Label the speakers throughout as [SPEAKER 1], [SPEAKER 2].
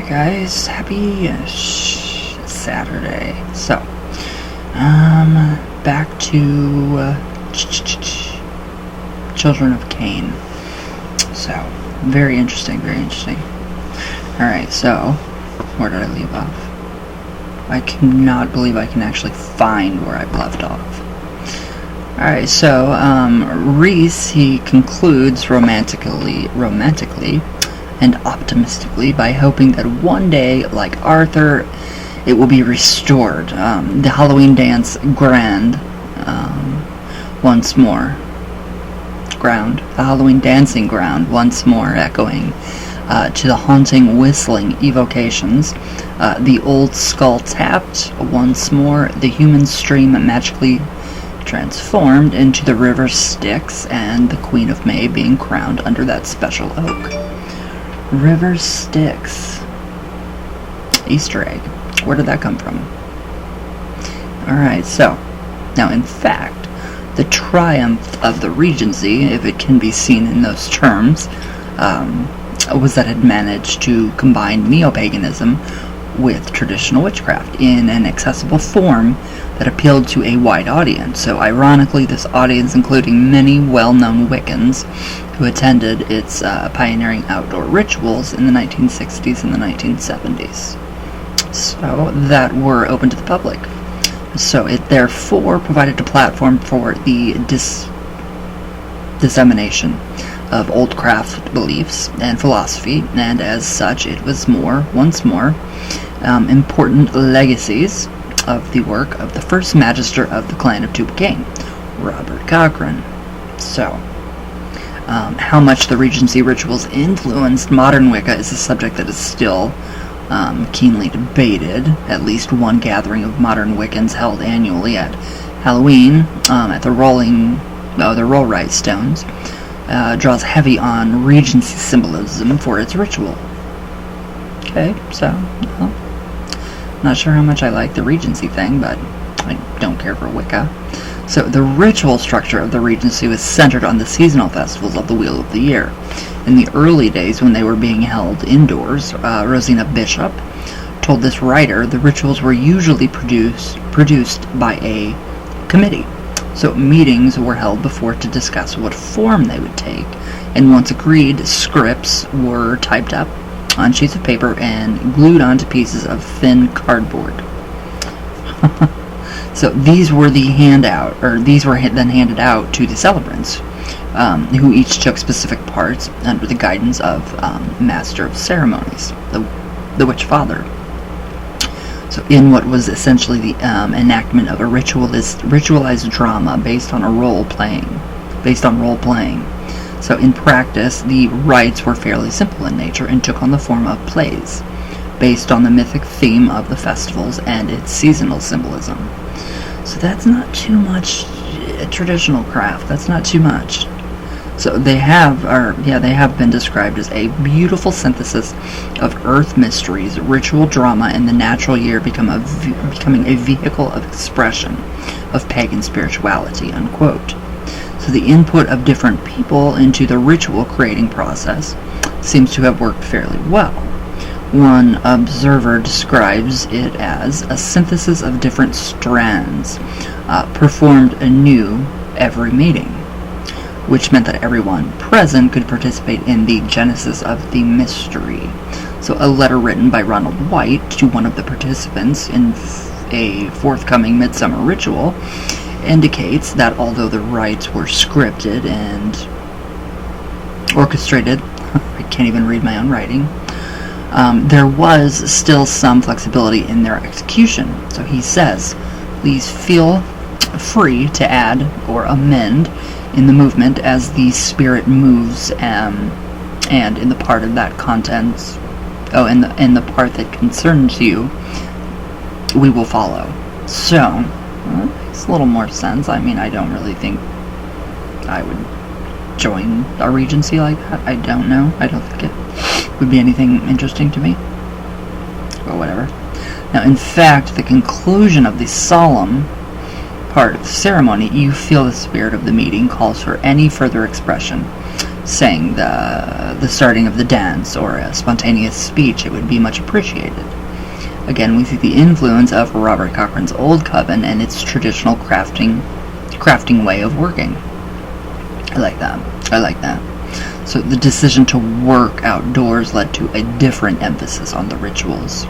[SPEAKER 1] Alright guys, happy Saturday. So, back to Children of Cain. So, very interesting, very interesting. Alright, so, where did I leave off? I cannot believe I can actually find where I've left off. Alright, so, Reese, he concludes romantically and optimistically by hoping that one day, like Arthur, it will be restored. The Halloween dance grand once more. The Halloween dancing ground once more, echoing to the haunting whistling evocations. The old skull tapped once more, the human stream magically transformed into the river Styx, and the Queen of May being crowned under that special oak. River Styx. Easter egg. Where did that come from? Alright, so, now in fact, the triumph of the Regency, if it can be seen in those terms, was that it managed to combine neo-paganism with traditional witchcraft in an accessible form that appealed to a wide audience. So ironically, this audience including many well-known Wiccans who attended its pioneering outdoor rituals in the 1960s and the 1970s. So that were open to the public. So it therefore provided a platform for the dissemination of old craft beliefs and philosophy, and as such it was once more, important legacies of the work of the first magister of the clan of Cain, Robert Cochrane. So, how much the Regency rituals influenced modern Wicca is a subject that is still keenly debated. At least one gathering of modern Wiccans held annually at Halloween at the Rollright Stones draws heavy on Regency symbolism for its ritual. Okay, so, well, not sure how much I like the Regency thing, but I don't care for Wicca. So the ritual structure of the Regency was centered on the seasonal festivals of the Wheel of the Year. In the early days when they were being held indoors, Rosina Bishop told this writer the rituals were usually produced by a committee. So meetings were held before to discuss what form they would take, and once agreed, scripts were typed up on sheets of paper and glued onto pieces of thin cardboard. So these were then handed out to the celebrants, who each took specific parts under the guidance of Master of Ceremonies, the Witch Father. So in what was essentially the enactment of a ritualized drama based on role playing. So in practice, the rites were fairly simple in nature and took on the form of plays, based on the mythic theme of the festivals and its seasonal symbolism. So that's not too much traditional craft. That's not too much. So they have been described as a beautiful synthesis of earth mysteries, ritual drama, and the natural year becoming a vehicle of expression of pagan spirituality, unquote. So the input of different people into the ritual creating process seems to have worked fairly well. One observer describes it as a synthesis of different strands, performed anew every meeting, which meant that everyone present could participate in the genesis of the mystery. So a letter written by Ronald White to one of the participants in a forthcoming midsummer ritual indicates that although the rites were scripted and orchestrated, I can't even read my own writing, there was still some flexibility in their execution. So he says, please feel free to add or amend in the movement as the spirit moves, and in the part of that content, in the part that concerns you, we will follow. So, makes a little more sense. I mean, I don't really think I would join a Regency like that. I don't know. I don't think it would be anything interesting to me. But whatever. Now, in fact, the conclusion of the solemn part of the ceremony, you feel the spirit of the meeting calls for any further expression. saying the starting of the dance or a spontaneous speech, it would be much appreciated. Again, we see the influence of Robert Cochrane's Old Coven and its traditional crafting way of working. I like that. So the decision to work outdoors led to a different emphasis on the rituals.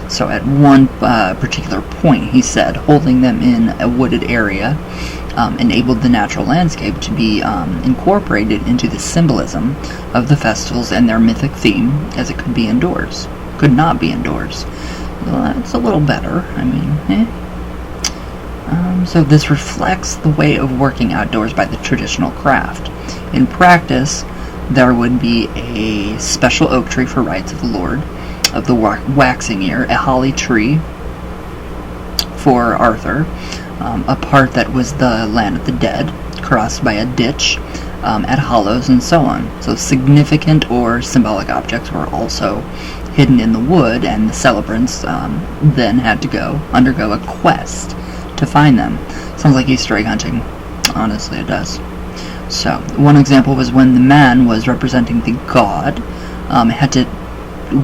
[SPEAKER 1] So at one particular point, he said, holding them in a wooded area enabled the natural landscape to be incorporated into the symbolism of the festivals and their mythic theme, as it could not be indoors. Well, that's a little better. I mean, so this reflects the way of working outdoors by the traditional craft. In practice, there would be a special oak tree for rites of the Lord of the waxing year, a holly tree for Arthur, a part that was the land of the dead, crossed by a ditch at hollows, and so on. So significant or symbolic objects were also hidden in the wood, and the celebrants then had to undergo a quest to find them. Sounds like Easter egg hunting. Honestly, it does. So, one example was when the man was representing the god, had to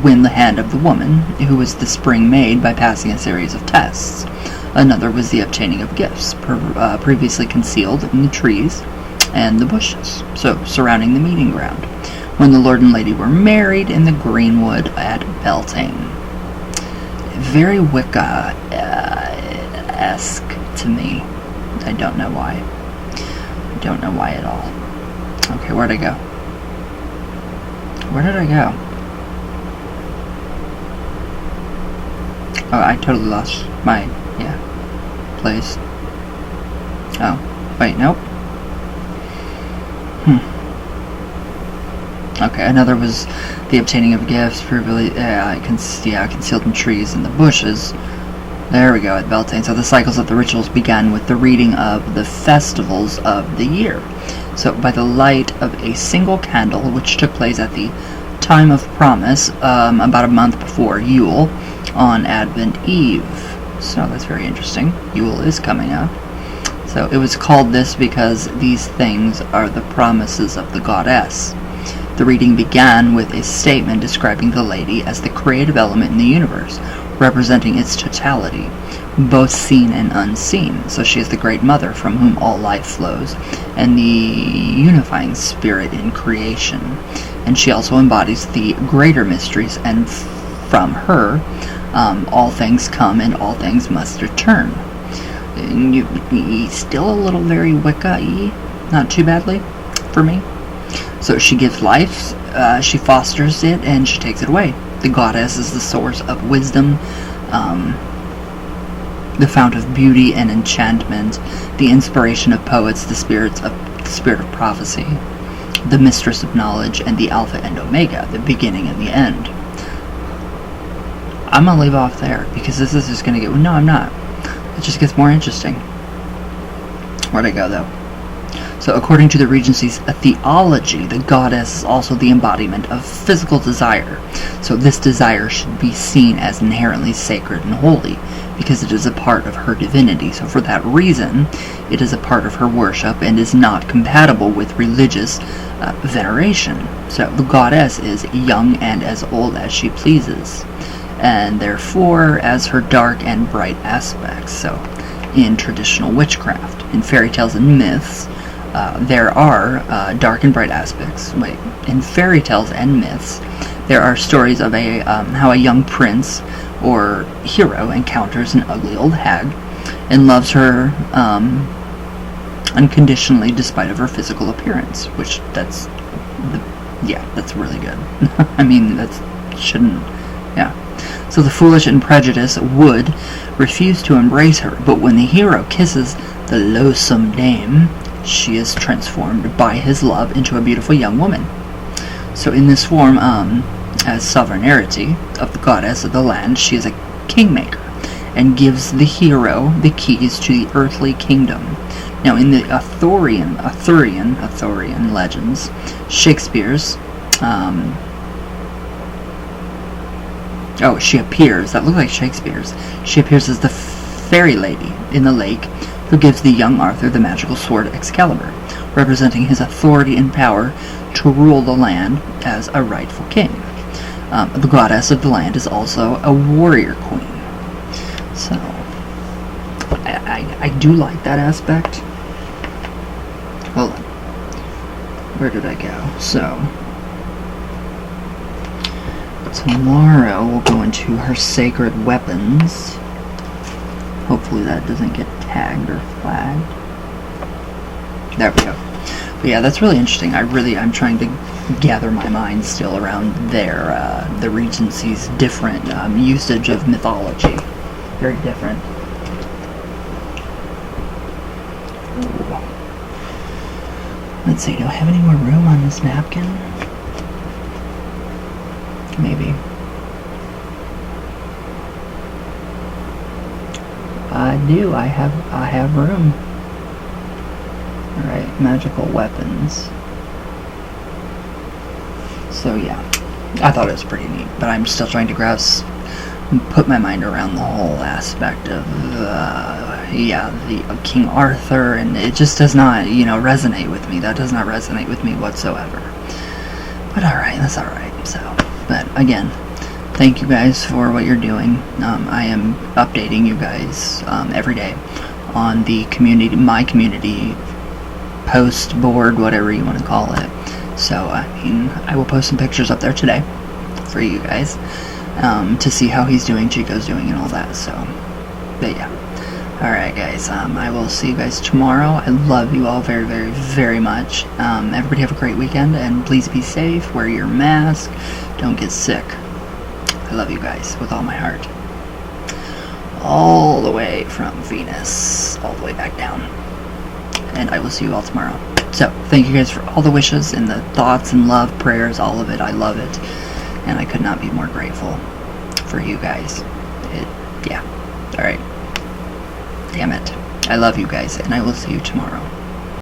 [SPEAKER 1] win the hand of the woman, who was the spring maid, by passing a series of tests. Another was the obtaining of gifts, previously concealed in the trees and the bushes, so surrounding the meeting ground, when the lord and lady were married in the greenwood at Beltane. Very Wicca-esque to me. I don't know why. Don't know why at all. Okay, where'd I go? Where did I go? Oh, I totally lost my, place. Oh, wait, nope. Okay, another was the obtaining of gifts, concealed in trees and the bushes. There we go, at Beltane. So the cycles of the rituals began with the reading of the festivals of the year. So by the light of a single candle, which took place at the time of promise, about a month before Yule, on Advent Eve. So that's very interesting. Yule is coming up. So it was called this because these things are the promises of the goddess. The reading began with a statement describing the lady as the creative element in the universe, representing its totality, both seen and unseen. So she is the great mother from whom all life flows, and the unifying spirit in creation. And she also embodies the greater mysteries, and from her, all things come and all things must return. Still a little very Wicca-y, not too badly, for me. So she gives life, she fosters it, and she takes it away. The goddess is the source of wisdom, the fount of beauty and enchantment, the inspiration of poets, the spirit of prophecy, the mistress of knowledge, and the Alpha and Omega, the beginning and the end. I'm gonna leave off there because this is just gonna get. No, I'm not. It just gets more interesting. Where'd I go though? So according to the Regency's theology, the goddess is also the embodiment of physical desire. So this desire should be seen as inherently sacred and holy, because it is a part of her divinity. So for that reason, it is a part of her worship and is not compatible with religious veneration. So the goddess is young and as old as she pleases, and therefore as her dark and bright aspects. So in traditional witchcraft, in fairy tales and myths, there are dark and bright aspects. In fairy tales and myths, there are stories of how a young prince or hero encounters an ugly old hag and loves her unconditionally despite of her physical appearance, which that's really good. I mean, So the foolish and prejudiced would refuse to embrace her, but when the hero kisses the loathsome dame, she is transformed by his love into a beautiful young woman. So in this form, as sovereignty of the goddess of the land, she is a kingmaker and gives the hero the keys to the earthly kingdom. Now in the Arthurian legends, Shakespeare's she appears. That looked like Shakespeare's. She appears as the fairy lady in the lake who gives the young Arthur the magical sword Excalibur. representing his authority and power to rule the land as a rightful king. The goddess of the land is also a warrior queen. So, I do like that aspect. Hold on. Where did I go? So, tomorrow we'll go into her sacred weapons. Hopefully that doesn't get tagged or flagged. There we go. But yeah, that's really interesting. I'm trying to gather my mind still around the Regency's different usage of mythology. Very different. Ooh. Let's see, do I have any more room on this napkin? Maybe. I do. I have room. Alright, magical weapons. So yeah, I thought it was pretty neat, but I'm still trying to put my mind around the whole aspect of, the King Arthur, and it just does not, resonate with me. That does not resonate with me whatsoever. But alright, that's alright. So, but again, thank you guys for what you're doing. I am updating you guys every day on the community, my community post board, whatever you want to call it. So, I will post some pictures up there today for you guys to see how he's doing, Chico's doing, and all that. So, but yeah. Alright, guys. I will see you guys tomorrow. I love you all very, very, very much. Everybody have a great weekend, and please be safe. Wear your mask. Don't get sick. I love you guys with all my heart. All the way from Venus, all the way back down. And I will see you all tomorrow. So, thank you guys for all the wishes and the thoughts and love, prayers, all of it. I love it. And I could not be more grateful for you guys. Yeah. Alright. Damn it. I love you guys, and I will see you tomorrow.